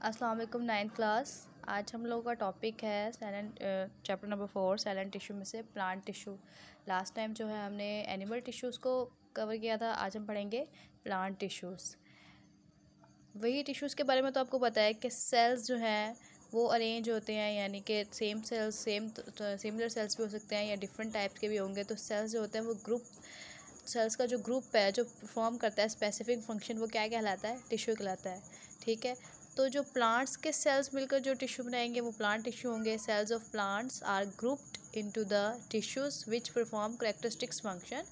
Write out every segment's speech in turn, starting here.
अस्सलाम वालेकुम 9th class. आज हम लोगों का टॉपिक है चैप्टर नंबर 4 साइलेंट टिश्यू में से प्लांट टिश्यू। लास्ट टाइम जो है हमने एनिमल टिश्यूज़ को कवर किया था, आज हम पढ़ेंगे प्लांट टिश्यूज़। वही टिश्यूज़ के बारे में तो आपको पता है कि सेल्स जो हैं वो अरेंज होते हैं, यानी कि सेम सेल्स सिमिलर सेल्स भी हो सकते हैं या डिफरेंट टाइप्स के भी होंगे। तो सेल्स जो होते हैं वो सेल्स का जो ग्रुप है जो परफॉर्म करता है स्पेसिफिक फंक्शन, वो क्या कहलाता है? टिश्यू कहलाता है। ठीक है, तो जो प्लांट्स के सेल्स मिलकर जो टिश्यू बनाएंगे वो प्लांट टिश्यू होंगे। Cells of plants are grouped into the tissues which perform characteristics function.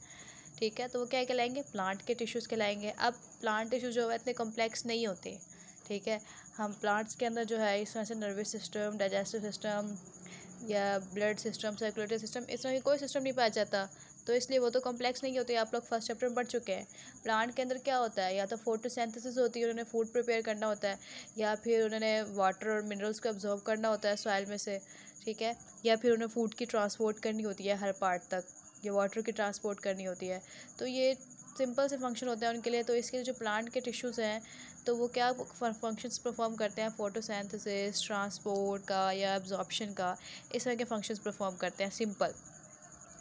ठीक है, तो वो क्या कहलाएंगे? प्लांट के टिश्यूज़ कहलाएंगे। अब प्लांट टिश्यू जो है इतने कॉम्प्लेक्स नहीं होते। ठीक है, हम प्लांट्स के अंदर जो है इस तरह से नर्वस सिस्टम, डाइजेस्टिव सिस्टम या ब्लड सिस्टम, सर्कुलेटरी सिस्टम, इस तरह की कोई सिस्टम नहीं पाया जाता, तो इसलिए वो तो कॉम्प्लेक्स नहीं होते। आप लोग फर्स्ट चैप्टर में पढ़ चुके हैं। प्लांट के अंदर क्या होता है? या तो फोटोसिंथेसिस होती है, उन्होंने फूड प्रिपेयर करना होता है, या फिर उन्होंने वाटर और मिनरल्स को एब्जॉर्ब करना होता है सॉइल में से। ठीक है, या फिर उन्हें फूड की ट्रांसपोर्ट करनी होती है हर पार्ट तक, या वाटर की ट्रांसपोर्ट करनी होती है। तो ये सिंपल से फंक्शन होते हैं उनके लिए। तो इसके लिए जो प्लांट के टिश्यूज़ हैं तो वो क्या फंक्शंस परफॉर्म करते हैं? फोटोसिंथेसिस, ट्रांसपोर्ट का या एब्जॉर्प्शन का, इस तरह के फंक्शंस परफॉर्म करते हैं, सिंपल।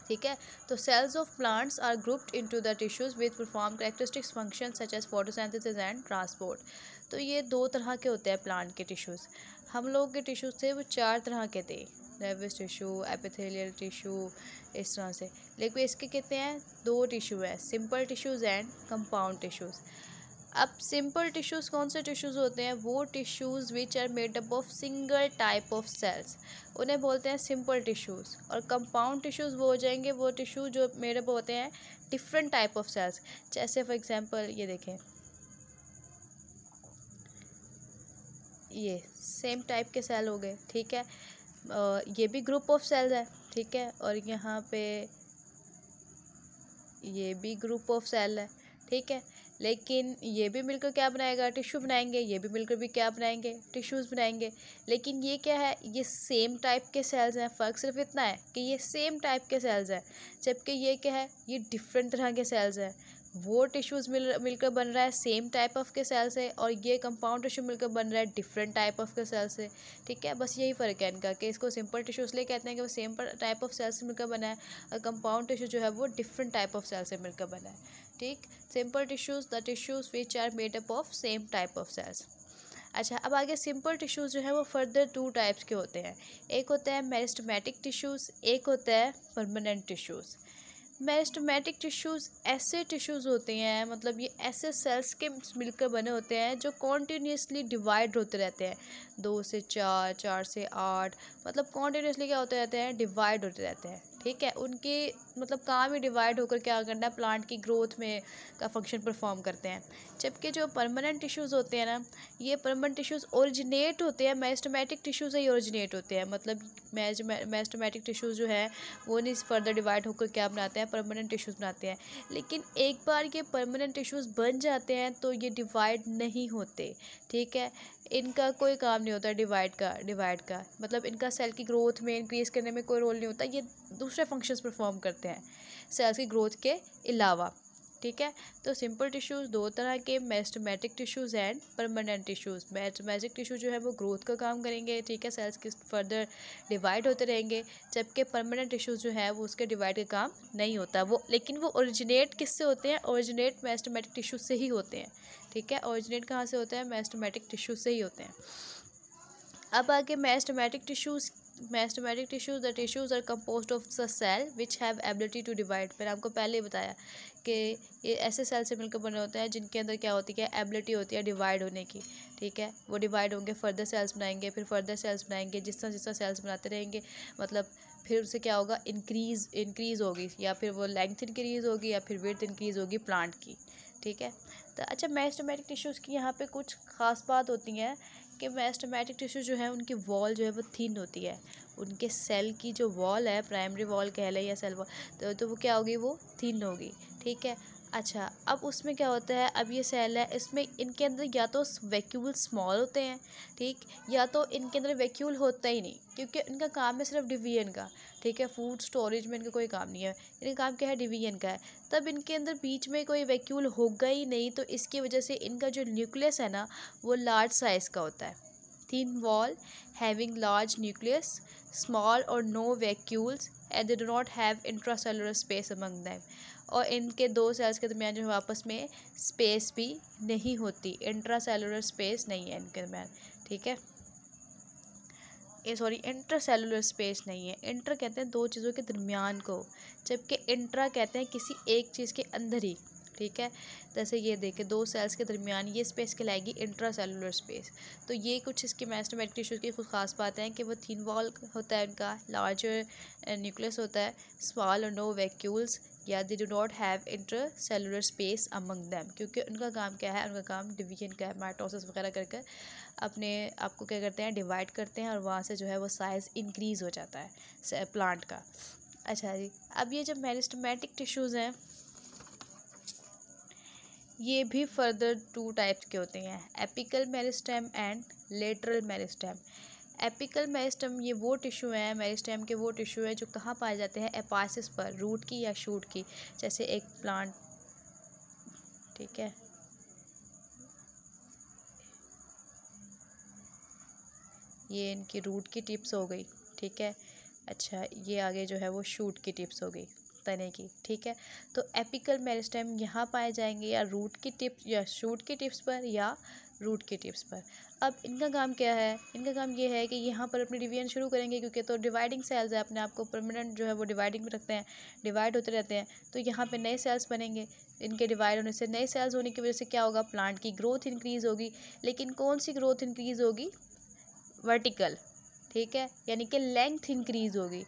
ठीक है, तो cells of plants are grouped into the tissues with perform characteristics function such as photosynthesis and transport. तो ये दो तरह के होते हैं प्लांट के टिश्यूज़। हम लोग के टिश्यूज़ थे वो 4 तरह के थे, नर्वस टिश्यू, एपिथेलियल टिश्यू, इस तरह से। लेकिन इसके कितने हैं? 2 टिश्यू है, simple tissues and compound tissues. अब सिंपल टिश्यूज़ कौन से टिश्यूज़ होते हैं? वो tissues which are made up of single type of cells, उन्हें बोलते हैं सिंपल टिश्यूज़। और कंपाउंड टिश्यूज़ वो हो जाएंगे वो टिश्यू जो मेड अप होते हैं डिफरेंट टाइप ऑफ सेल्स। जैसे फॉर एग्जांपल ये देखें, ये सेम टाइप के सेल हो गए। ठीक है, ये भी ग्रुप ऑफ सेल्स है। ठीक है, और यहाँ पे ये भी ग्रुप ऑफ सेल है। ठीक है, लेकिन ये भी मिलकर क्या बनाएगा? टिश्यू बनाएंगे। ये भी मिलकर भी क्या बनाएंगे? टिश्यूज़ बनाएंगे। लेकिन ये क्या है? ये सेम टाइप के सेल्स हैं। फ़र्क सिर्फ इतना है कि ये सेम टाइप के सेल्स हैं, जबकि ये क्या है? ये डिफरेंट तरह के सेल्स हैं। वो टिश्यूज़ मिलकर बन रहा है सेम टाइप ऑफ के सेल से, और ये कंपाउंड टिश्यू मिलकर बन रहा है डिफरेंट टाइप ऑफ के सेल से। ठीक है, बस यही फ़र्क है इनका कि इसको सिंपल टिश्यू इसलिए कहते हैं कि वो सेम टाइप ऑफ सेल से मिलकर बना है, और कंपाउंड टिश्यू जो है वो डिफरेंट टाइप ऑफ सेल से मिलकर बना है। ठीक, simple tissues the tissues which are made up of same type of cells. अच्छा, अब आगे सिंपल टिश्यूज़ जो है वो फर्दर 2 टाइप्स के होते हैं। एक होता है मेरिस्टेमेटिक टिश्यूज़, एक होता है परमानेंट टिश्यूज़। मेरिस्टेमेटिक टिश्यूज़ ऐसे टिश्यूज़ होते हैं, मतलब ये ऐसे सेल्स के मिलकर बने होते हैं जो कॉन्टीन्यूसली डिवाइड होते रहते हैं, 2 से 4, 4 से 8, मतलब कॉन्टीन्यूसली क्या होते रहते हैं? डिवाइड होते रहते हैं। ठीक है, उनके मतलब काम ही डिवाइड होकर क्या करना है? प्लांट की ग्रोथ में का फंक्शन परफॉर्म करते हैं। जबकि जो परमानेंट टिश्यूज़ होते हैं ना, ये परमानेंट टिश्यूज़ ओरिजिनेट होते हैं मेरिस्टेमेटिक टिश्यू से ही ओरिजिनेट होते हैं। मतलब मेरिस्टेमेटिक टिश्यूज़ जो है वो नहीं फर्दर डिवाइड होकर क्या बनाते हैं? परमानेंट टिश्यूज़ बनाते हैं। लेकिन एक बार ये परमानेंट टिश्यूज़ बन जाते हैं तो ये डिवाइड नहीं होते। ठीक है, इनका कोई काम नहीं होता डिवाइड का मतलब इनका सेल की ग्रोथ में इंक्रीज़ करने में कोई रोल नहीं होता। ये दूसरे फंक्शंस परफॉर्म करते हैं सेल्स की ग्रोथ के अलावा। ठीक है, तो सिंपल टिश्यूज़ 2 तरह के, meristematic tissues and permanent tissues. Meristematic tissue जो है वो ग्रोथ का काम करेंगे। ठीक है, सेल्स के फर्दर डिवाइड होते रहेंगे, जबकि परमानेंट टिश्यूज़ जो है वो उसके डिवाइड का काम नहीं होता। वो लेकिन वो ओरिजिनेट किससे होते हैं? ओरिजिनेट मेरिस्टेमेटिक टिश्यू से ही होते हैं। ठीक है, ओरिजिनेट कहाँ से होते हैं? मेरिस्टेमेटिक टिश्यू से ही होते हैं। अब आगे meristematic tissues the tissues are composed of the cell which have ability to divide. मैंने आपको पहले ही बताया कि ये ऐसे सेल से मिलकर बने होते हैं जिनके अंदर क्या होती है? एबिलिटी होती है डिवाइड होने की। ठीक है, वो डिवाइड होंगे, फर्दर सेल्स बनाएंगे, फिर फर्दर सेल्स बनाएंगे, जिस तरह सेल्स बनाते रहेंगे, मतलब फिर उससे क्या होगा? इंक्रीज़ होगी, या फिर वो लेंथ इंक्रीज़ होगी, या फिर विड्थ इंक्रीज़ होगी प्लांट की। ठीक है, तो अच्छा, मेरिस्टेमेटिक टिश्यूज़ की यहाँ पे कुछ ख़ास बात होती हैं कि मेरिस्टेमेटिक टिश्यू जो है उनकी वॉल जो है वो थिन होती है। उनके सेल की जो वॉल है, प्राइमरी वॉल कह लें या सेल वॉल, तो वो क्या होगी? वो थिन होगी। ठीक है, अच्छा, अब उसमें क्या होता है? अब ये सेल है, इसमें इनके अंदर या तो वैक्यूल स्मॉल होते हैं, ठीक, या तो इनके अंदर वैक्यूल होता ही नहीं, क्योंकि इनका काम है सिर्फ डिवीजन का। ठीक है, फूड स्टोरेज में इनका कोई काम नहीं है, इनका काम क्या है? डिवीजन का है। तब इनके अंदर बीच में कोई वैक्यूल होगा ही नहीं, तो इसकी वजह से इनका जो न्यूक्लियस है ना वो लार्ज साइज़ का होता है। thin wall, having large nucleus, small or no vacuoles, and they do not have intracellular space among them. और इनके दो सेल्स के दरमियान जो है आपस में स्पेस भी नहीं होती, इंट्रासेलुलर स्पेस नहीं है इनके दरमियान, ठीक है। ये सॉरी इंटरसेलुलर स्पेस नहीं है। इंटर कहते हैं दो चीज़ों के दरमियान को, जबकि इंट्रा कहते हैं किसी एक चीज़ के अंदर ही, ठीक है। जैसे ये देखें, दो सेल्स के दरमियान ये स्पेस कहलाएगी इंट्रासेलुलर स्पेस। तो ये कुछ इसकी मेरिस्टेमेटिक टिश्यूज़ की कुछ खास बातें हैं कि वो थिन वॉल होता है उनका, लार्जर न्यूक्लियस होता है, स्मॉल और नो वैक्यूल्स, या they do not have intercellular space among them, क्योंकि उनका काम क्या है, उनका काम डिवीजन का है, माइटोसिस वगैरह कर अपने आपको क्या करते हैं, डिवाइड करते हैं, और वहाँ से जो है वो साइज़ इंक्रीज़ हो जाता है प्लांट का। अच्छा जी, अब ये जो मेरिस्टेमेटिक टिश्यूज़ हैं ये भी फर्दर टू टाइप्स के होते हैं, apical meristem and lateral meristem. Apical meristem ये वो टिश्यू हैं, मेरिस्टेम के वो टिश्यू हैं जो कहाँ पाए जाते हैं, एपासिस पर, रूट की या शूट की, जैसे एक प्लांट, ठीक है। ये इनकी रूट की टिप्स हो गई, ठीक है। अच्छा, ये आगे जो है वो शूट की टिप्स हो गई, तने की, ठीक है। तो एपिकल मेरिस्टेम यहाँ पाए जाएंगे या रूट की टिप्स या शूट की टिप्स पर या रूट की टिप्स पर। अब इनका काम क्या है, इनका काम ये है कि यहाँ पर अपनी डिवीजन शुरू करेंगे, क्योंकि तो डिवाइडिंग सेल्स है, अपने आप को परमानेंट जो है वो डिवाइडिंग में रखते हैं, डिवाइड होते रहते हैं। तो यहाँ पे नए सेल्स बनेंगे, इनके डिवाइड होने से, नए सेल्स होने की वजह से क्या होगा, प्लांट की ग्रोथ इंक्रीज़ होगी। लेकिन कौन सी ग्रोथ इंक्रीज़ होगी, वर्टिकल, ठीक है, यानी कि लेंथ इंक्रीज़ होगी,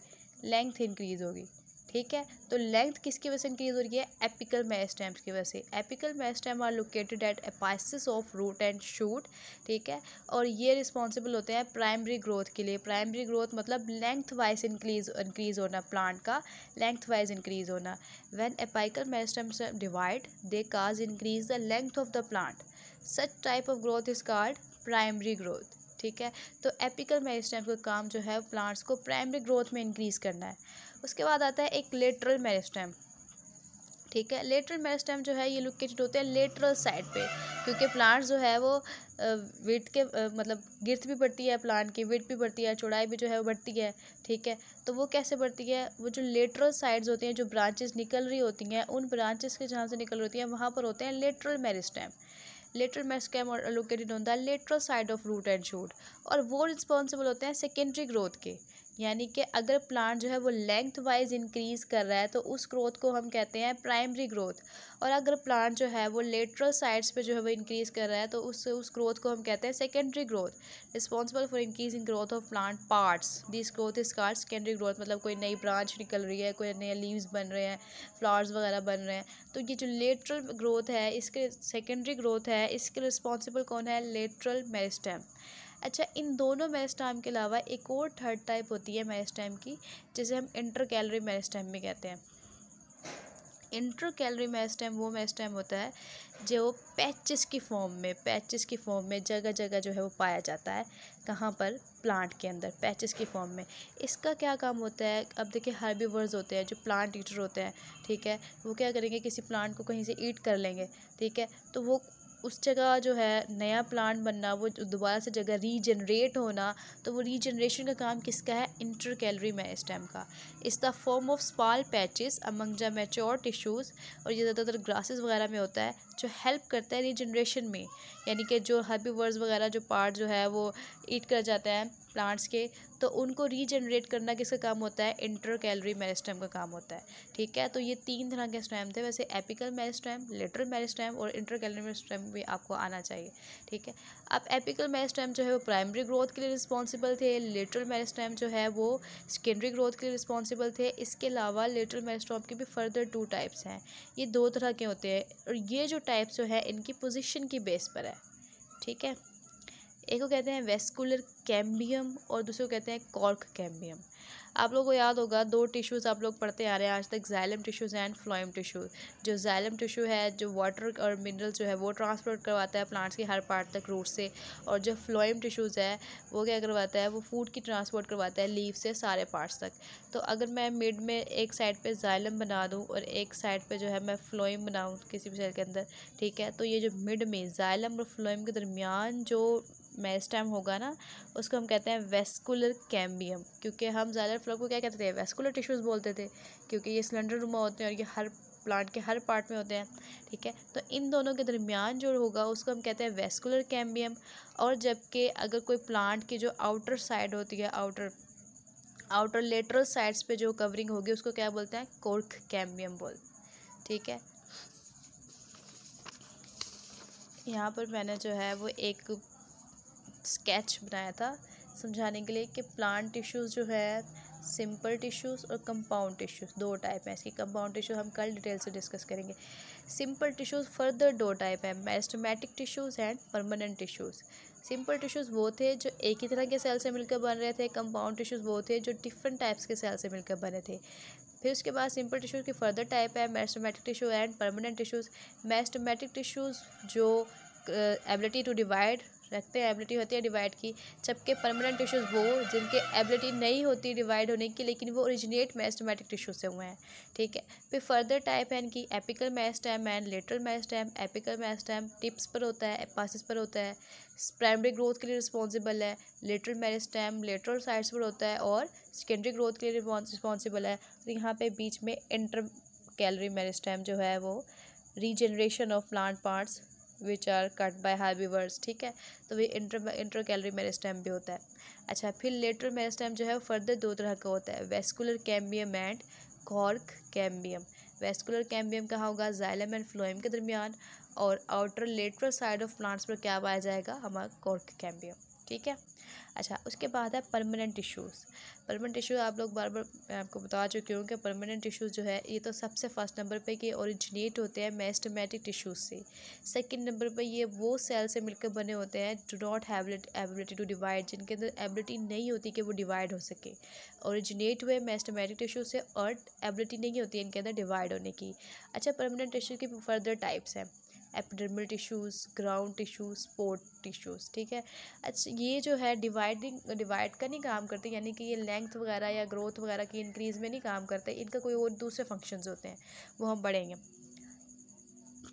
लेंथ इंक्रीज़ होगी, ठीक है। तो लेंथ किसकी वजह से इंक्रीज़ हो रही है, एपिकल मेरिस्टेम्स की वजह से। Apical meristem are located at apices of root and shoot, ठीक है। और ये रिस्पॉन्सिबल होते हैं प्राइमरी ग्रोथ के लिए। प्राइमरी ग्रोथ मतलब लेंथ वाइज इंक्रीज़ होना, प्लांट का लेंथ वाइज इंक्रीज़ होना। When apical meristems divide they cause increase the length of the plant, such type of growth is called primary growth, ठीक है। तो apical meristem का काम जो है प्लांट्स को प्राइमरी ग्रोथ में इंक्रीज़ करना है। उसके बाद आता है एक लेटरल मेरिस्टेम, ठीक है। लेटरल मेरिस्टेम जो है ये लोकेटेड होते हैं लेटरल साइड पे, क्योंकि प्लांट्स जो है वो विड्थ के मतलब गिर्थ भी बढ़ती है प्लांट की, विड्थ भी बढ़ती है, चौड़ाई भी जो है वो बढ़ती है, ठीक है। तो वो कैसे बढ़ती है, वो जो लेटरल साइड्स होती हैं, जो ब्रांचेस निकल रही होती हैं, उन ब्रांचेस के जहाँ से निकल रही होती हैं वहाँ पर होते हैं lateral meristem. Lateral meristem are located on the lateral side of root and shoot, और वो रिस्पॉन्सिबल होते हैं सेकेंडरी ग्रोथ के, यानी कि अगर प्लांट जो है वो लेंथ वाइज इंक्रीज़ कर रहा है तो उस ग्रोथ को हम कहते हैं प्राइमरी ग्रोथ, और अगर प्लांट जो है वो लेटरल साइड्स पे जो है वो इंक्रीज़ कर रहा है तो उस ग्रोथ को हम कहते हैं secondary growth, responsible for increasing growth of plant parts. This growth is called secondary growth, मतलब कोई नई ब्रांच निकल रही है, कोई नए लीव्स बन रहे हैं, फ्लावर्स वगैरह बन रहे हैं, तो ये जो लेटरल ग्रोथ है, इसके सेकेंडरी ग्रोथ है, इसके रिस्पॉन्सिबल कौन है, लेटरल मेरिस्टेम। अच्छा, इन दोनों मेरिस्टेम के अलावा एक और थर्ड टाइप होती है मेरिस्टेम की, जिसे हम इंटरकैलरी मेरिस्टेम भी कहते हैं। इंटरकैलरी मेरिस्टेम वो मेरिस्टेम होता है जो पैचेस की फॉर्म में जगह जगह जो है वो पाया जाता है, कहाँ पर, प्लांट के अंदर, पैचेस की फॉर्म में। इसका क्या काम होता है, अब देखिए हर्बीवर्स होते हैं जो प्लांट ईटर होते हैं, ठीक है, वो क्या करेंगे, किसी प्लांट को कहीं से ईट कर लेंगे, ठीक है, तो वो उस जगह जो है नया प्लांट बनना, वो दोबारा से जगह रीजनरेट होना, तो वो रीजनरेशन का काम किसका है, इंटरकैलरी मेरिस्टेम का। इस the form of small patches among the mature tissues, और ये ज़्यादातर ग्रासेस वगैरह में होता है, जो हेल्प करता है रीजनरेशन में, यानी कि जो हर्बीवर्स वगैरह जो पार्ट जो है वो ईट कर जाते हैं प्लांट्स के, तो उनको रीजनरेट करना किसका काम होता है, इंटरकैलरी मेरिस्टेम का काम होता है, ठीक है। तो ये तीन तरह के स्टेम थे, वैसे एपिकल मेरिस्टेम, लेटरल मेरिस्टेम और इंटरकैलरी मेरिस्टेम भी आपको आना चाहिए, ठीक है। अब एपिकल मेरिस्टेम जो है वो प्राइमरी ग्रोथ के लिए रिस्पॉन्सिबल थे, लेटरल मेरिस्टेम जो है वो सेकेंडरी ग्रोथ के लिए रिस्पॉन्सिबल थे। इसके अलावा लेटरल मेरिस्टेम के भी फर्दर टू टाइप्स हैं, ये दो तरह के होते हैं, और ये जो टाइप्स जो है इनकी पोजिशन की बेस पर है, ठीक है। एक को कहते हैं वेस्कुलर कैम्बियम और दूसरे को कहते हैं कॉर्क कैम्बियम। आप लोगों को याद होगा दो टिश्यूज़ आप लोग पढ़ते आ रहे हैं आज तक, xylem tissues and phloem tissue. जो जाइलम टिश्यू है जो वाटर और मिनरल जो है वो ट्रांसपोर्ट करवाता है प्लांट्स के हर पार्ट तक रूट से, और जो फ्लोएम टिश्यूज़ है वो क्या करवाता है, वो फूड की ट्रांसपोर्ट करवाता है लीव से सारे पार्ट्स तक। तो अगर मैं मिड में एक साइड पे जाइलम बना दूँ और एक साइड पे जो है मैं फ्लोएम बनाऊँ किसी भी सेल के अंदर, ठीक है, तो ये जो मिड में जाइलम और फ्लोएम के दरमियान जो मेरिस्टेम होगा ना, उसको हम कहते हैं वेस्कुलर कैम्बियम, क्योंकि हम ज़्यादातर फ्लोर को क्या कहते थे, वेस्कुलर टिश्यूज़ बोलते थे, क्योंकि ये सिलेंडर नुमा होते हैं और ये हर प्लांट के हर पार्ट में होते हैं। ठीक है, तो इन दोनों के दरमियान जो होगा उसको हम कहते हैं वेस्कुलर कैम्बियम। और जबकि अगर कोई प्लांट की जो आउटर साइड होती है, आउटर लेटरल साइड्स पे जो कवरिंग होगी उसको क्या बोलते हैं, कोर्क कैम्बियम बोल। ठीक है, यहाँ पर मैंने जो है वो एक स्केच बनाया था समझाने के लिए कि प्लांट टिश्यूज़ जो है सिंपल टिश्यूज़ और कंपाउंड टिश्यूज़ दो टाइप हैं इसकी। कंपाउंड टिश्यू हम कल डिटेल से डिस्कस करेंगे। सिंपल टिश्यूज़ फर्दर दो टाइप हैं, meristematic tissues and permanent tissues. Simple tissues वो थे जो एक ही तरह के सेल से मिलकर बन रहे थे, कंपाउंड टिश्यूज़ वो थे जो डिफरेंट टाइप्स के सेल से मिलकर बने थे। फिर उसके बाद सिंपल टिश्यूज़ की फर्दर टाइप है meristematic tissue and permanent tissues. Meristematic tissues जो एबिलिटी टू डिवाइड रखते हैं, एबिलिटी होती है डिवाइड की, जबकि परमानेंट टिश्यूज़ वो जिनके एबिलिटी नहीं होती डिवाइड होने की, लेकिन वो ओरिजिनेट मेरिस्टेमेटिक टिश्यू से हुए हैं। ठीक है, फिर फर्दर टाइप है इनकी apical meristem and lateral meristem. Apical meristem tips पर होता है, एपासिस पर होता है, प्राइमरी ग्रोथ के लिए रिस्पॉन्सिबल है। लेटरल मेरिस्टेम लेटरल साइड्स पर होता है और सेकेंडरी ग्रोथ के लिए रिस्पॉन्सिबल है। तो यहाँ पे बीच में इंटर कैलरी मेरिस्टेम जो है वो regeneration of plant parts which are cut by herbivores. ठीक है, तो ये इंटर कैलरी मेरिस्टेम भी होता है। अच्छा, फिर लेटरल मेरिस्टेम जो है वो फर्दर दो तरह का होता है, vascular cambium and cork cambium. Vascular cambium कहाँ होगा, जाइलम एंड फ्लोएम के दरमियान, और outer lateral side of plants पर क्या पाया जाएगा, हमारा कॉर्क कैम्बियम। ठीक है, अच्छा उसके बाद है परमानेंट टिश्यूज़। परमानेंट टिश्यू आप लोग बार बार मैं आपको बता चुकी हूँ कि परमानेंट टिश्यूज़ जो है ये तो सबसे फर्स्ट नंबर पे कि ओरिजिनेट होते हैं मेरिस्टेमेटिक टिश्यूज़ से। सेकंड नंबर पे ये वो सेल से मिलकर बने होते हैं do not have ability to divide, जिनके अंदर एबिलिटी नहीं होती कि वो डिवाइड हो सके। ओरिजिनेट हुए मेरिस्टेमेटिक टिश्यू से और एबिलिटी नहीं होती है इनके अंदर डिवाइड होने की। अच्छा, परमानेंट टिश्यू की फर्दर टाइप्स हैं, epidermal tissues, ground tissues, sport tissues. ठीक है, अच्छा ये जो है डिवाइड का नहीं काम करते, यानी कि ये लेंथ वगैरह या ग्रोथ वगैरह की इंक्रीज़ में नहीं काम करते, इनका कोई और दूसरे फंक्शंस होते हैं, वो हम पढ़ेंगे।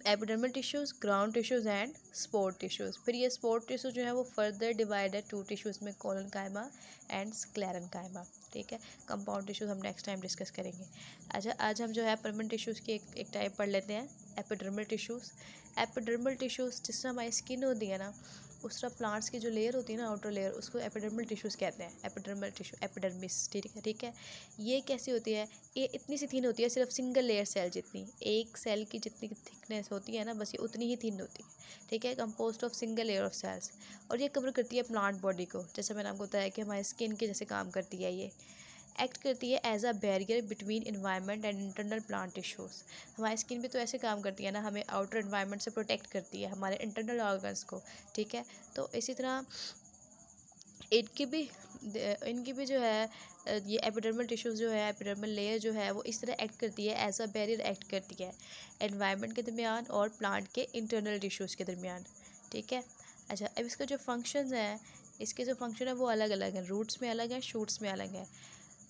Epidermal tissues, ground tissues and sport tissues. फिर ये स्पोर्ट टिश्यू जो है वो फर्दर डिवाइड है टू टिश्यूज़ में, कोलेनकाइमा एंड स्क्लेरेनकाइमा। ठीक है, कंपाउंड टिश्यूज़ हम नेक्स्ट टाइम डिस्कस करेंगे। अच्छा, आज हम जो है परमानेंट टिश्यूज़ की एक टाइप पढ़ लेते हैं, एपिडर्मल टिश्यूज़। एपिडर्मल टिश्यूज़ जिस तरह हमारी स्किन होती है ना, उस तरह प्लांट्स की जो लेयर होती है ना, आउटर लेयर, उसको एपिडर्मल टिश्यूज़ कहते हैं। Epidermal tissue, epidermis. ठीक है, ये कैसी होती है, ये इतनी सी थिन होती है, सिर्फ सिंगल लेयर सेल जितनी, एक सेल की जितनी थिकनेस होती है ना, बस ये उतनी ही थिन होती है। ठीक है, composed of single layer of cells, और ये कवर करती है प्लांट बॉडी को, जैसे मैंने आपको बताया कि हमारी स्किन के जैसे काम करती है। ये एक्ट करती है as a barrier between environment and internal plant tissues. हमारी स्किन भी तो ऐसे काम करती है ना, हमें आउटर इन्वायरमेंट से प्रोटेक्ट करती है, हमारे इंटरनल ऑर्गन्स को। ठीक है, तो इसी तरह इनकी भी जो है ये एपिडर्मल टिश्यूज़ जो है, एपिडर्मल लेयर जो है वो इस तरह एक्ट करती है, एज अ बैरियर एक्ट करती है एनवायरनमेंट के दरमियान और प्लांट के इंटरनल टिश्यूज़ के दरमियान। ठीक है, अच्छा अब इसका जो फंक्शंस हैं, इसके जो फंक्शन है वो अलग अलग हैं, रूट्स में अलग है, शूट्स में अलग है।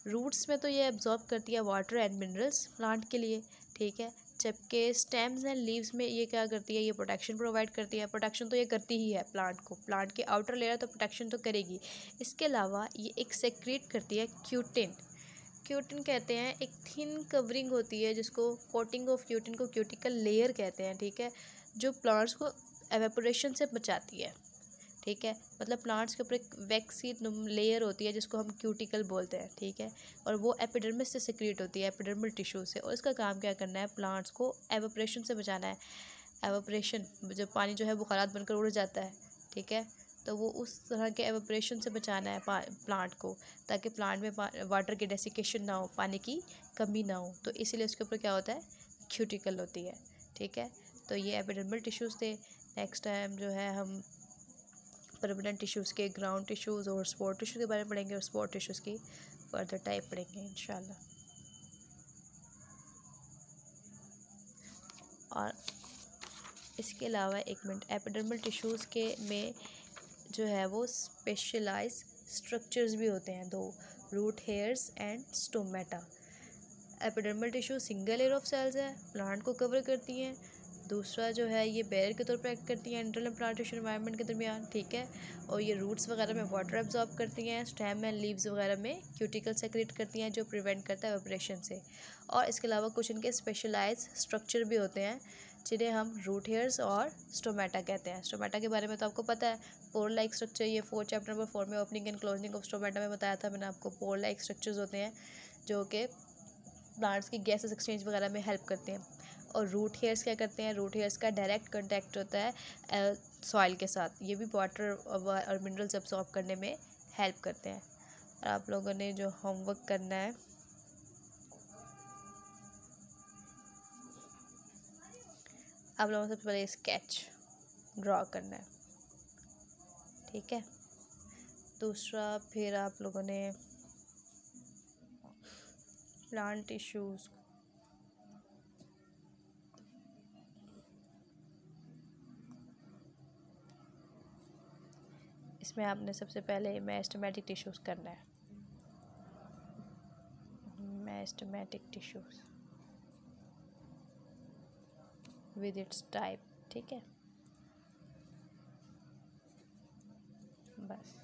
रूट्स में तो ये एब्जॉर्ब करती है वाटर एंड मिनरल्स प्लांट के लिए। ठीक है, जबकि स्टेम्स एंड लीव्स में ये क्या करती है, ये प्रोटेक्शन प्रोवाइड करती है। प्रोटेक्शन तो ये करती ही है प्लांट को, प्लांट की आउटर लेयर तो प्रोटेक्शन तो करेगी। इसके अलावा ये एक सेक्रेट करती है क्यूटिन। क्यूटिन कहते हैं एक थिन कवरिंग होती है जिसको कोटिंग ऑफ क्यूटिन को क्यूटिकल लेयर कहते हैं। ठीक है, जो प्लांट्स को एवेपोरेशन से बचाती है। ठीक है, मतलब प्लांट्स के ऊपर एक वैक्सी लेयर होती है जिसको हम क्यूटिकल बोलते हैं। ठीक है, और वो एपिडर्मिस से सिक्रीट होती है, एपिडर्मल टिश्यू से, और इसका काम क्या करना है, प्लांट्स को एवेपोरेशन से बचाना है। एवेपोरेशन, जब पानी जो है बुखारात बनकर उड़ जाता है, ठीक है, तो वो उस तरह के एवेपोरेशन से बचाना है प्लांट को, ताकि प्लांट में वाटर की डेसिकेशन ना हो, पानी की कमी ना हो। तो इसीलिए उसके ऊपर क्या होता है, क्यूटिकल होती है। ठीक है, तो ये एपिडर्मल टिश्यूज़ थे। नेक्स्ट टाइम जो है हम परमानेंट टिश्यूज़ के, ग्राउंड टिश्यूज़ और स्पॉट टिश्यू के बारे में पढ़ेंगे, और स्पॉट टिश्यूज़ की फर्दर टाइप पढ़ेंगे इंशाल्लाह। और इसके अलावा एक मिनट, एपिडर्मल टिश्यूज़ के में जो है वो स्पेशलाइज स्ट्रक्चर्स भी होते हैं दो, root hairs and stomata. Epidermal tissue single layer of cells है, प्लांट को कवर करती हैं। दूसरा जो है ये बैरियर के तौर पर एक्ट करती हैं इंटरनल प्लांट टिश्यू एनवायरनमेंट के दरमियान, ठीक है। और ये रूट्स वगैरह में वाटर एब्जॉर्ब करती हैं, स्टेम एंड लीव्स वगैरह में क्यूटिकल सेक्रेट करती हैं जो प्रिवेंट करता है एवापोरेशन से। और इसके अलावा कुछ इनके स्पेशलाइज स्ट्रक्चर भी होते हैं जिन्हें हम रूट हेयर्स और स्टोमेटा कहते हैं। स्टोमेटा के बारे में तो आपको पता है, पोर लाइक स्ट्रक्चर, ये 4 चैप्टर नंबर 4 में opening and closing of stomata में बताया था मैंने आपको। पोर लाइक स्ट्रक्चर्स होते हैं जो कि प्लांट्स की गैसेस एक्सचेंज वगैरह में हेल्प करते हैं। और रूट हेयर्स क्या करते हैं, रूट हेयर्स का डायरेक्ट कांटेक्ट होता है सॉइल के साथ, ये भी वाटर और मिनरल्स अब्सॉर्ब करने में हेल्प करते हैं। और आप लोगों ने जो होमवर्क करना है, आप लोगों को सबसे पहले स्केच ड्रॉ करना है, ठीक है। दूसरा फिर आप लोगों ने प्लांट टिश्यूज इसमें आपने सबसे पहले मेरिस्टेमेटिक टिश्यूज करना है, meristematic tissues with its type, ठीक है। बस।